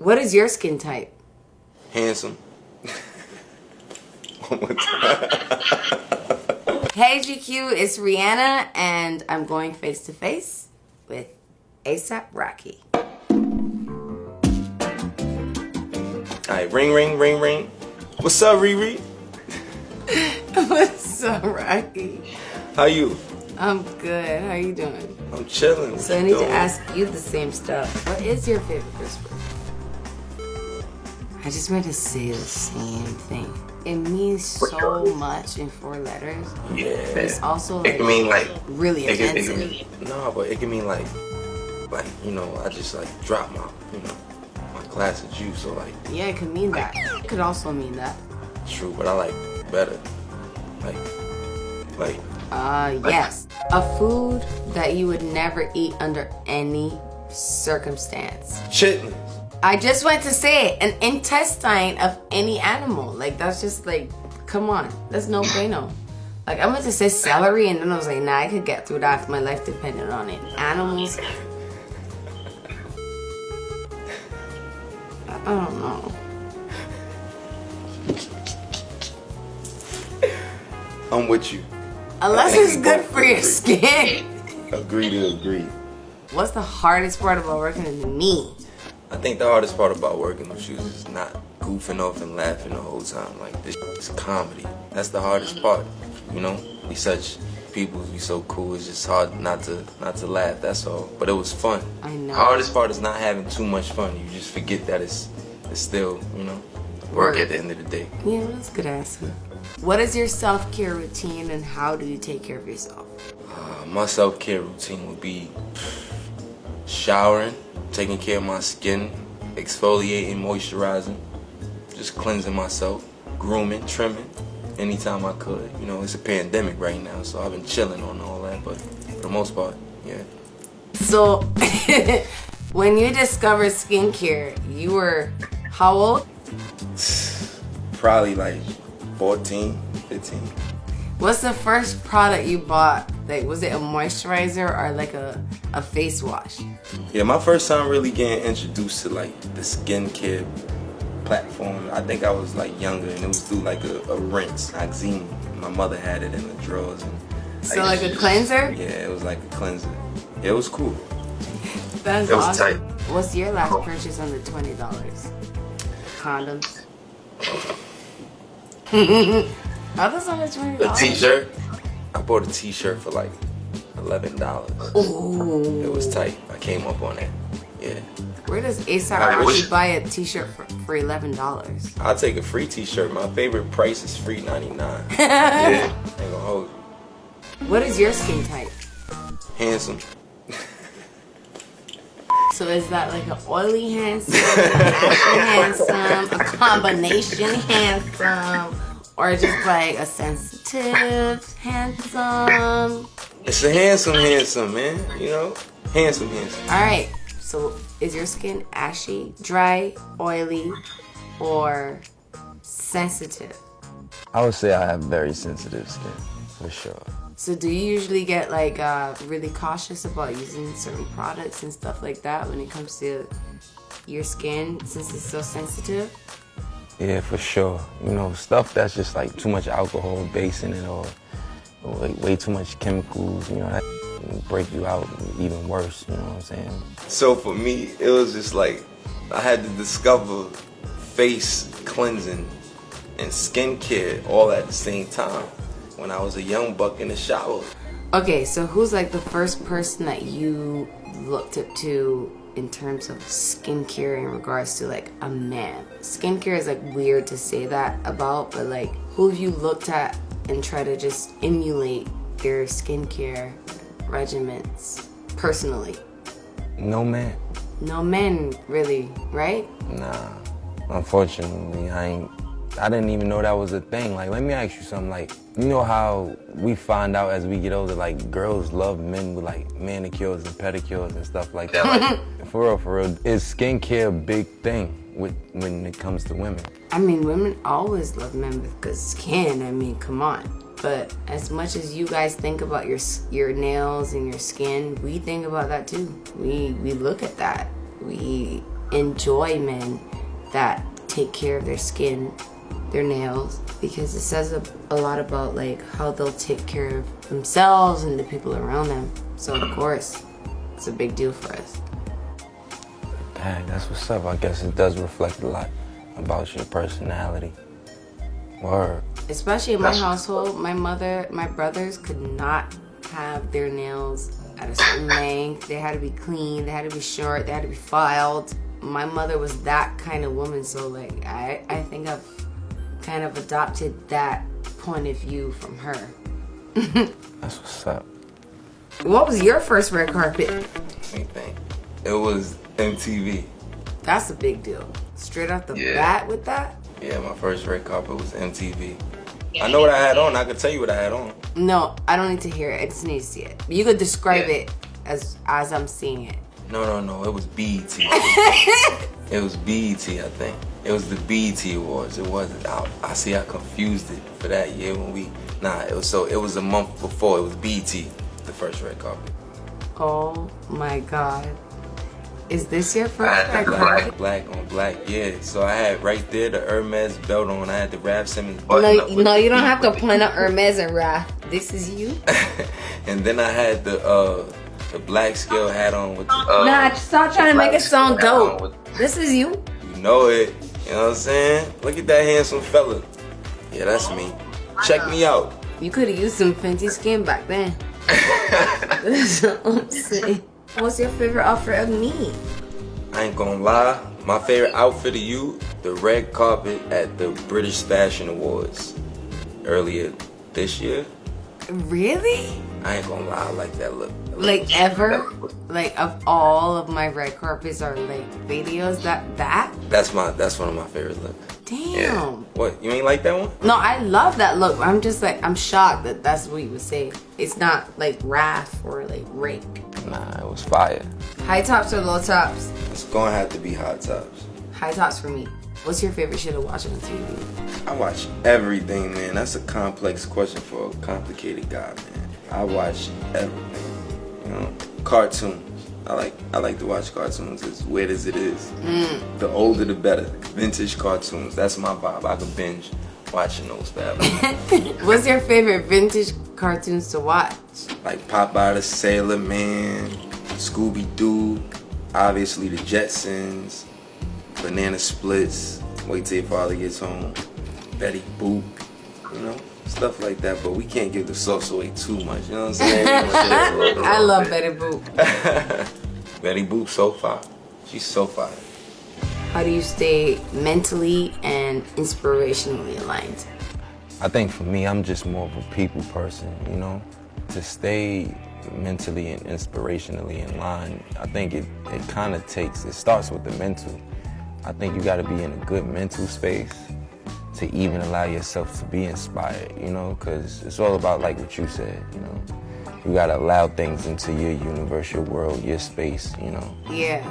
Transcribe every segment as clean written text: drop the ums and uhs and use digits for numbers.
What is your skin type? Handsome. One more time. Hey GQ, it's Rihanna, and I'm going face to face with ASAP Rocky. Alright, ring, ring, ring, ring. What's up, Riri? What's up, Rocky? How you? I'm good. How you doing? I'm chilling. So I need to ask you the same stuff. What is your favorite Christmas? I just want to say the same thing. It means so much in 4 letters. Yeah. But it's also like, it can mean like really offensive. But it can mean like I just like drop my my glass of juice. So like. Yeah, it could mean that. It could also mean that. True, but I like better. Yes. A food that you would never eat under any circumstance. Chitlins. I just went to say it. An intestine of any animal. Like, that's just like, come on. That's no bueno. Like, I went to say celery, and then I was like, nah, I could get through that if my life depended on it. Animals. I don't know. I'm with you. Unless it's good for your skin. Agree to agree. What's the hardest part about working with me? I think the hardest part about working with you is not goofing off and laughing the whole time. Like, this is comedy. That's the hardest part. You know, we such people, we so cool. It's just hard not to laugh. That's all. But it was fun. I know. The hardest part is not having too much fun. You just forget that it's still work at the end of the day. Yeah, that's a good answer. What is your self-care routine, and how do you take care of yourself? My self-care routine would be showering, taking care of my skin, exfoliating, moisturizing, just cleansing myself, grooming, trimming, anytime I could. You know, it's a pandemic right now, so I've been chilling on all that, but for the most part, yeah. So, when you discovered skincare, you were how old? Probably like 14, 15. What's the first product you bought? Like, was it a moisturizer or like a face wash? Yeah, my first time really getting introduced to like the skincare platform, I think I was like younger, and it was through like a rinse, Oxime. My mother had it in the drawers. And so like a cleanser? Yeah, it was like a cleanser. Yeah, it was cool. That's it was awesome. tight. What's your last purchase under $20? Condoms. Others under $20. A t-shirt. I bought a t-shirt for like $11. Ooh. It was tight. I came up on that. Yeah. Where does ASAP Rocky buy a t-shirt for $11? I'll take a free t-shirt. My favorite price is free $99. Yeah. Ain't gonna hold you. What is your skin type? Handsome. So is that like an oily handsome, an ashy handsome, a combination handsome, or just like a sensitive handsome? It's a handsome, man. You know? Handsome. Alright, so is your skin ashy, dry, oily, or sensitive? I would say I have very sensitive skin, for sure. So do you usually get like really cautious about using certain products and stuff like that when it comes to your skin, since it's so sensitive? Yeah, for sure. You know, stuff that's just like too much alcohol base in it, or way too much chemicals, you know, that can break you out even worse, you know what I'm saying? So for me, it was just like I had to discover face cleansing and skincare all at the same time when I was a young buck in the shower. Okay, so who's like the first person that you looked up to in terms of skincare in regards to like a man? Skincare is like weird to say that about, but like who have you looked at and try to just emulate your skincare regimens personally? No man. No men, really, right? Nah, unfortunately, I didn't even know that was a thing. Like, let me ask you something. Like, you know how we find out as we get older, like, girls love men with, like, manicures and pedicures and stuff like that. Like, for real, is skincare a big thing when it comes to women? I mean, women always love men with good skin. I mean, come on. But as much as you guys think about your nails and your skin, we think about that too. We look at that. We enjoy men that take care of their skin, their nails, because it says a lot about like how they'll take care of themselves and the people around them. So of course, it's a big deal for us. Dang, that's what's up. I guess it does reflect a lot about your personality. Word. Especially in my household, my brothers could not have their nails at a certain length. They had to be clean, they had to be short, they had to be filed. My mother was that kind of woman, so like I think I've kind of adopted that point of view from her. That's what's up. What was your first red carpet? Let me think. It was MTV. That's a big deal. Straight off the bat with that? Yeah, my first red carpet was MTV. I know what I had on. I can tell you what I had on. No, I don't need to hear it. I just need to see it. You could describe it as I'm seeing it. No. It was BET. It was BET, I think. It was the BET Awards. It wasn't. I see. I confused it for that year when we. It was a month before. It was BET, the first red carpet. Oh my God. Is this your first red carpet? Black on black, yeah. So I had right there the Hermes belt on. I had the Raf Simons button up. No, you don't have to point out Hermes and Raf. This is you. And then I had the black scale hat on with the. Nah, stop trying to make it sound dope. This is you. You know it. You know what I'm saying? Look at that handsome fella. Yeah, that's me. Check me out. You could have used some Fenty skin back then. That's what I'm saying. What's your favorite outfit of me? I ain't gonna lie. My favorite outfit of you, the red carpet at the British Fashion Awards earlier this year. Really? I ain't gonna lie, I like that look. Like ever? Like of all of my red carpets or like videos, that? That's one of my favorite looks. Damn. Yeah. What, you ain't like that one? No, I love that look. I'm just like, I'm shocked that that's what you would say. It's not like Raf or like Rake. Nah, it was fire. High tops or low tops? It's gonna have to be hot tops. High tops for me. What's your favorite shit to watch on TV? I watch everything, man. That's a complex question for a complicated guy, man. I watch everything. You know, cartoons. I like to watch cartoons as weird as it is. The older the better. Vintage cartoons. That's my vibe. I can binge watching those bad boys. What's your favorite vintage cartoons to watch? Like Popeye the Sailor Man, Scooby Doo, obviously the Jetsons, Banana Splits, Wait Till Your Father Gets Home, Betty Boop, you know, stuff like that. But we can't give the sauce away too much, you know what I'm saying? I love Betty Boop. Betty Boop, so fire. She's so fire. How do you stay mentally and inspirationally aligned? I think for me, I'm just more of a people person, you know? To stay mentally and inspirationally in line, I think it kind of it starts with the mental. I think you gotta be in a good mental space to even allow yourself to be inspired, you know? Because it's all about like what you said, you know? You gotta allow things into your universe, your world, your space, you know? Yeah.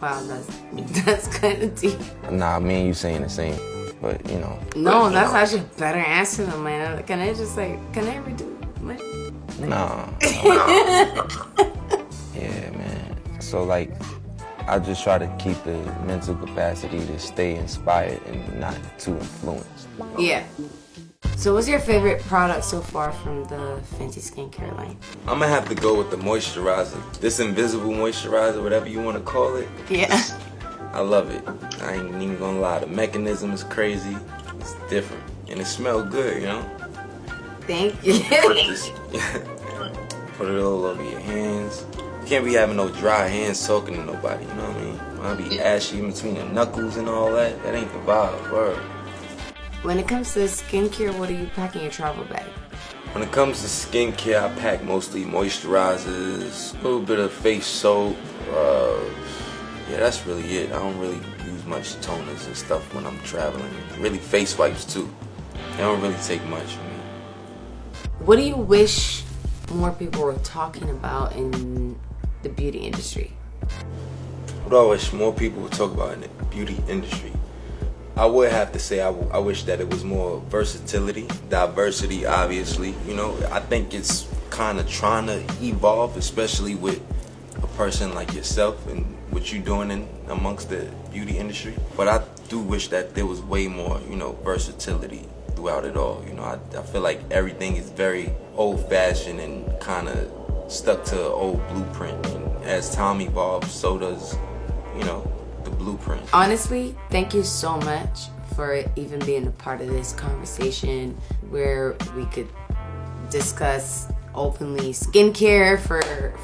Wow, that's kind of deep. Nah, me and you saying the same, but you know. No, that's actually a better answer than mine. Can I redo my... Nah. Yeah, man. So like, I just try to keep the mental capacity to stay inspired and not too influenced. Yeah. So what's your favorite product so far from the Fenty skincare line? I'm gonna have to go with the moisturizer. This invisible moisturizer, whatever you wanna call it. Yeah. I love it. I ain't even gonna lie. The mechanism is crazy. It's different. And it smells good, you know? Thank you. Put it all over your hands. You can't be having no dry hands talking to nobody, you know what I mean? I'll be ashy in between the knuckles and all that. That ain't the vibe, word. When it comes to skincare, what do you pack in your travel bag? When it comes to skincare, I pack mostly moisturizers, a little bit of face soap. Yeah, that's really it. I don't really use much toners and stuff when I'm traveling. Really face wipes too. They don't really take much for me. What do you wish more people were talking about in the beauty industry? What do I wish more people would talk about in the beauty industry? I would have to say I wish that it was more versatility, diversity, obviously. You know, I think it's kind of trying to evolve, especially with a person like yourself and what you're doing in amongst the beauty industry. But I do wish that there was way more, you know, versatility throughout it all. You know, I feel like everything is very old-fashioned and kind of stuck to an old blueprint. And as time evolves, so does, you know, the blueprint. Honestly, thank you so much for even being a part of this conversation where we could discuss openly skincare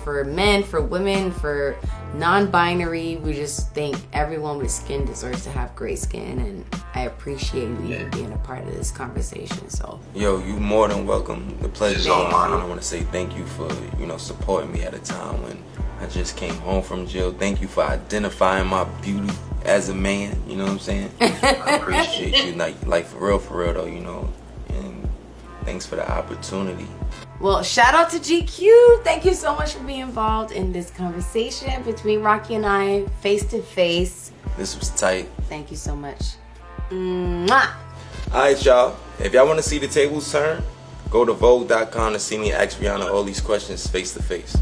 for men, for women, for non-binary. We just think everyone with skin deserves to have great skin, and I appreciate you being a part of this conversation. So yo, you more than welcome. The pleasure's all mine. I want to say thank you for, you know, supporting me at a time when I just came home from jail. Thank you for identifying my beauty as a man, you know what I'm saying? I appreciate you, like for real though, you know, and thanks for the opportunity. well, shout out to GQ. Thank you so much for being involved in this conversation between Rocky and I, face to face. This was tight. Thank you so much. Mwah! Alright, y'all, if y'all want to see the tables turn, go to Vogue.com to see me ask Rihanna all these questions face to face.